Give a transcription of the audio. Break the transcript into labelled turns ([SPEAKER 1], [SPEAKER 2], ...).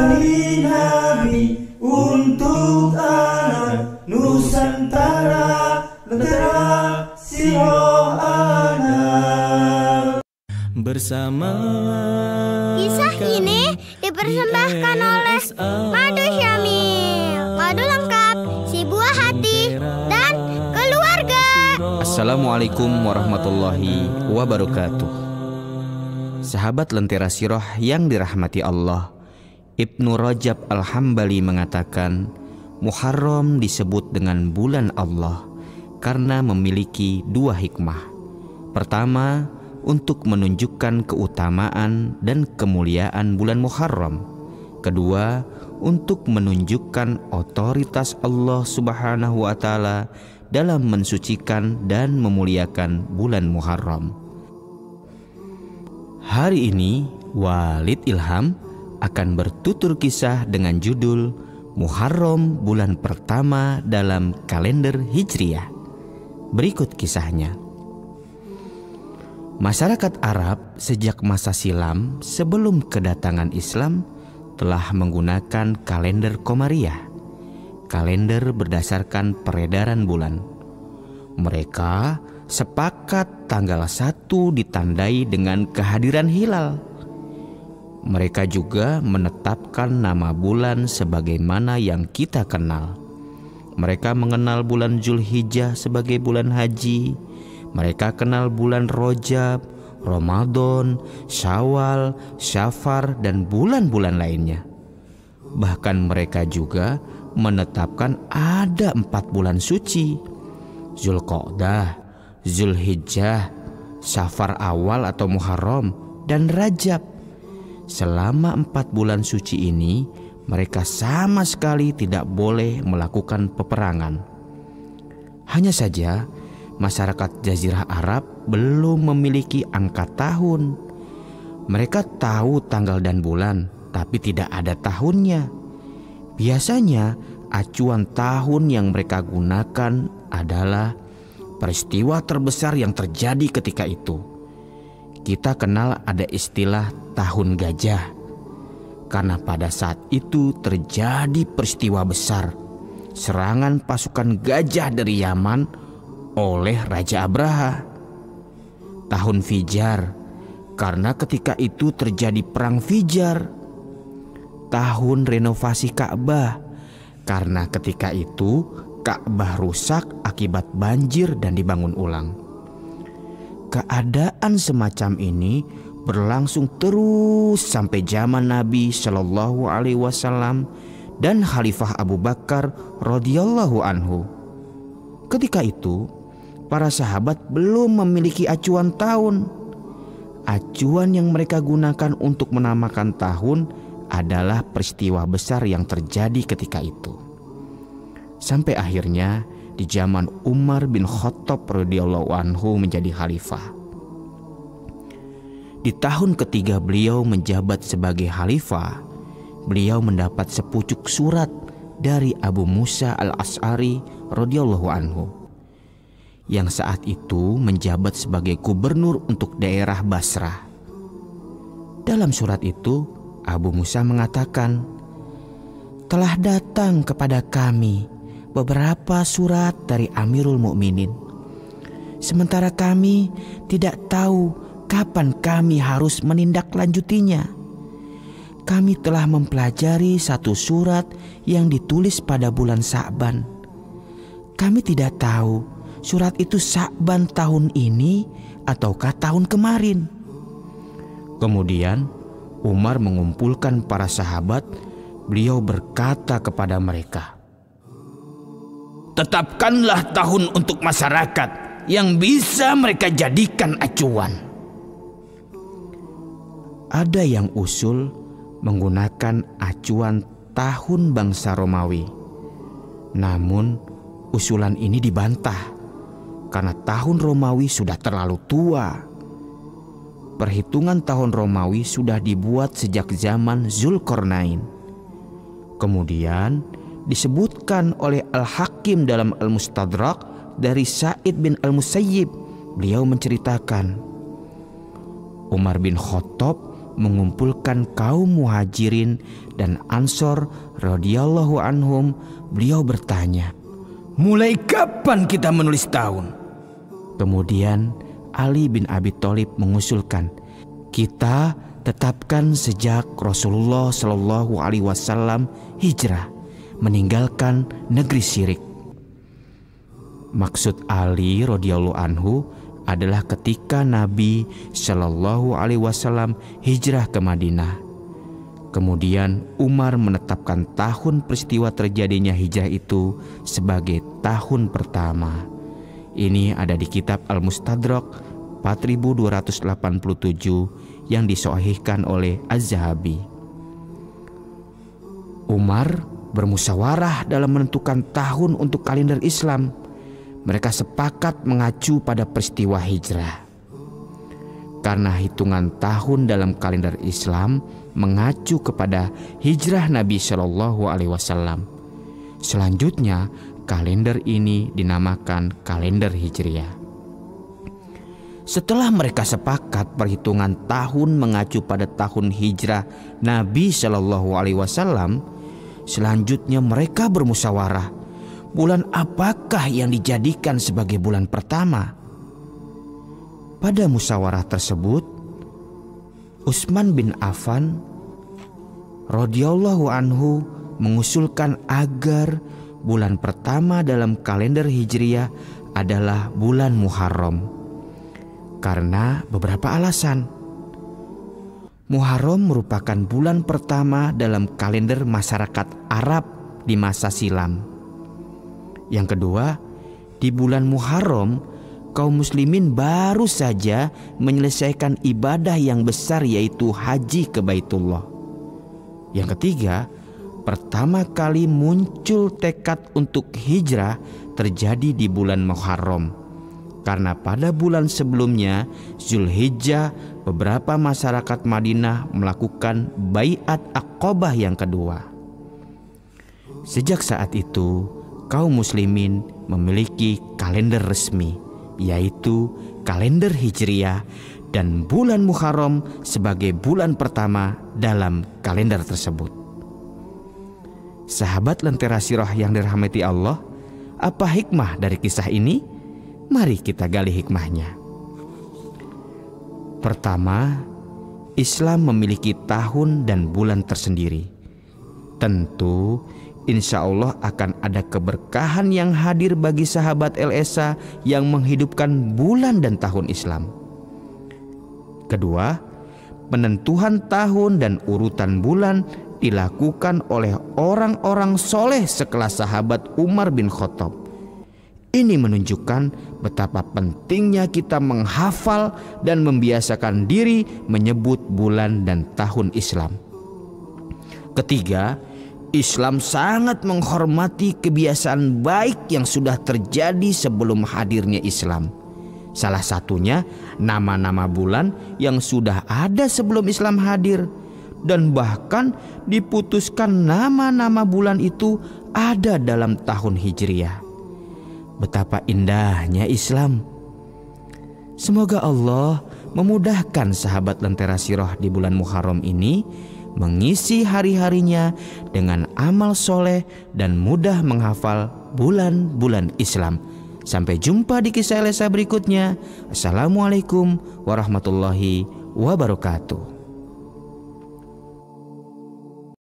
[SPEAKER 1] hari Nabi untuk anak Nusantara, lentera siroh anak.
[SPEAKER 2] Bersama
[SPEAKER 3] kisah ini dipersembahkan oleh Madu Syamil, madu lengkap, si buah hati, dan keluarga.
[SPEAKER 4] Assalamualaikum warahmatullahi wabarakatuh. Sahabat Lentera Siroh yang dirahmati Allah, Ibnu Rajab Al-Hambali mengatakan, Muharram disebut dengan bulan Allah karena memiliki dua hikmah. Pertama, untuk menunjukkan keutamaan dan kemuliaan bulan Muharram. Kedua, untuk menunjukkan otoritas Allah Subhanahu wa Ta'ala dalam mensucikan dan memuliakan bulan Muharram. Hari ini, Walid Ilham akan bertutur kisah dengan judul Muharram, bulan pertama dalam kalender Hijriah. Berikut kisahnya. Masyarakat Arab sejak masa silam sebelum kedatangan Islam telah menggunakan kalender Komariah, kalender berdasarkan peredaran bulan. Mereka sepakat tanggal 1 ditandai dengan kehadiran hilal. Mereka juga menetapkan nama bulan sebagaimana yang kita kenal. Mereka mengenal bulan Zulhijjah sebagai bulan haji. Mereka kenal bulan Rajab, Ramadan, Syawal, Syafar, dan bulan-bulan lainnya. Bahkan mereka juga menetapkan ada 4 bulan suci: Zulqa'dah, Zulhijjah, Syafar awal atau Muharram, dan Rajab. Selama 4 bulan suci ini, mereka sama sekali tidak boleh melakukan peperangan. Hanya saja, masyarakat Jazirah Arab belum memiliki angka tahun. Mereka tahu tanggal dan bulan, tapi tidak ada tahunnya. Biasanya, acuan tahun yang mereka gunakan adalah peristiwa terbesar yang terjadi ketika itu. Kita kenal ada istilah tahun gajah, karena pada saat itu terjadi peristiwa besar, serangan pasukan gajah dari Yaman oleh Raja Abraha. Tahun Fijar, karena ketika itu terjadi perang Fijar. Tahun renovasi Ka'bah, karena ketika itu Ka'bah rusak akibat banjir dan dibangun ulang. Keadaan semacam ini berlangsung terus sampai zaman Nabi Shallallahu Alaihi Wasallam dan Khalifah Abu Bakar radhiyallahu anhu. Ketika itu, para sahabat belum memiliki acuan tahun. Acuan yang mereka gunakan untuk menamakan tahun adalah peristiwa besar yang terjadi ketika itu. Sampai akhirnya di zaman Umar bin Khattab radhiyallahu anhu menjadi khalifah. Di tahun ketiga beliau menjabat sebagai khalifah, beliau mendapat sepucuk surat dari Abu Musa al-Asy'ari radhiyallahu anhu, yang saat itu menjabat sebagai gubernur untuk daerah Basrah. Dalam surat itu, Abu Musa mengatakan, "Telah datang kepada kami beberapa surat dari Amirul Mukminin. Sementara kami tidak tahu kapan kami harus menindaklanjutinya. Kami telah mempelajari satu surat yang ditulis pada bulan Sa'ban. Kami tidak tahu surat itu Sa'ban tahun ini ataukah tahun kemarin." Kemudian Umar mengumpulkan para sahabat. Beliau berkata kepada mereka, "Tetapkanlah tahun untuk masyarakat yang bisa mereka jadikan acuan." Ada yang usul menggunakan acuan tahun bangsa Romawi. Namun usulan ini dibantah karena tahun Romawi sudah terlalu tua. Perhitungan tahun Romawi sudah dibuat sejak zaman Zulkarnain. Kemudian disebutkan oleh Al-Hakim dalam Al-Mustadrak dari Sa'id bin Al-Musayyib. Beliau menceritakan, Umar bin Khattab mengumpulkan kaum Muhajirin dan Ansor radhiyallahu anhum, beliau bertanya, "Mulai kapan kita menulis tahun?" Kemudian Ali bin Abi Thalib mengusulkan, "Kita tetapkan sejak Rasulullah Shallallahu Alaihi Wasallam hijrah meninggalkan negeri syirik." Maksud Ali radhiyallahu anhu adalah ketika Nabi Shallallahu Alaihi Wasallam hijrah ke Madinah. Kemudian Umar menetapkan tahun peristiwa terjadinya hijrah itu sebagai tahun pertama. Ini ada di kitab Al-Mustadrak 4287 yang disahihkan oleh Az-Zahabi. Umar bermusyawarah dalam menentukan tahun untuk kalender Islam. Mereka sepakat mengacu pada peristiwa hijrah. Karena hitungan tahun dalam kalender Islam mengacu kepada hijrah Nabi Shallallahu Alaihi Wasallam. Selanjutnya, kalender ini dinamakan kalender Hijriah. Setelah mereka sepakat perhitungan tahun mengacu pada tahun hijrah Nabi Shallallahu Alaihi Wasallam, selanjutnya mereka bermusyawarah, bulan apakah yang dijadikan sebagai bulan pertama? Pada musyawarah tersebut, Utsman bin Affan radhiyallahu anhu mengusulkan agar bulan pertama dalam kalender Hijriah adalah bulan Muharram karena beberapa alasan. Muharram merupakan bulan pertama dalam kalender masyarakat Arab di masa silam. Yang kedua, di bulan Muharram, kaum muslimin baru saja menyelesaikan ibadah yang besar, yaitu haji ke Baitullah. Yang ketiga, pertama kali muncul tekad untuk hijrah terjadi di bulan Muharram. Karena pada bulan sebelumnya, Zulhijjah, beberapa masyarakat Madinah melakukan Baiat Aqabah yang kedua. Sejak saat itu, kaum muslimin memiliki kalender resmi, yaitu kalender Hijriah, dan bulan Muharram sebagai bulan pertama dalam kalender tersebut. Sahabat Lentera Sirah yang dirahmati Allah, apa hikmah dari kisah ini? Mari kita gali hikmahnya. Pertama, Islam memiliki tahun dan bulan tersendiri. Tentu insya Allah akan ada keberkahan yang hadir bagi sahabat LSA yang menghidupkan bulan dan tahun Islam. Kedua, penentuan tahun dan urutan bulan dilakukan oleh orang-orang soleh sekelas sahabat Umar bin Khattab. Ini menunjukkan betapa pentingnya kita menghafal dan membiasakan diri menyebut bulan dan tahun Islam. Ketiga, Islam sangat menghormati kebiasaan baik yang sudah terjadi sebelum hadirnya Islam. Salah satunya nama-nama bulan yang sudah ada sebelum Islam hadir, dan bahkan diputuskan nama-nama bulan itu ada dalam tahun Hijriah. Betapa indahnya Islam. Semoga Allah memudahkan sahabat Lentera Sirah di bulan Muharram ini mengisi hari-harinya dengan amal soleh dan mudah menghafal bulan-bulan Islam. Sampai jumpa di kisah LSA berikutnya. Assalamualaikum warahmatullahi wabarakatuh.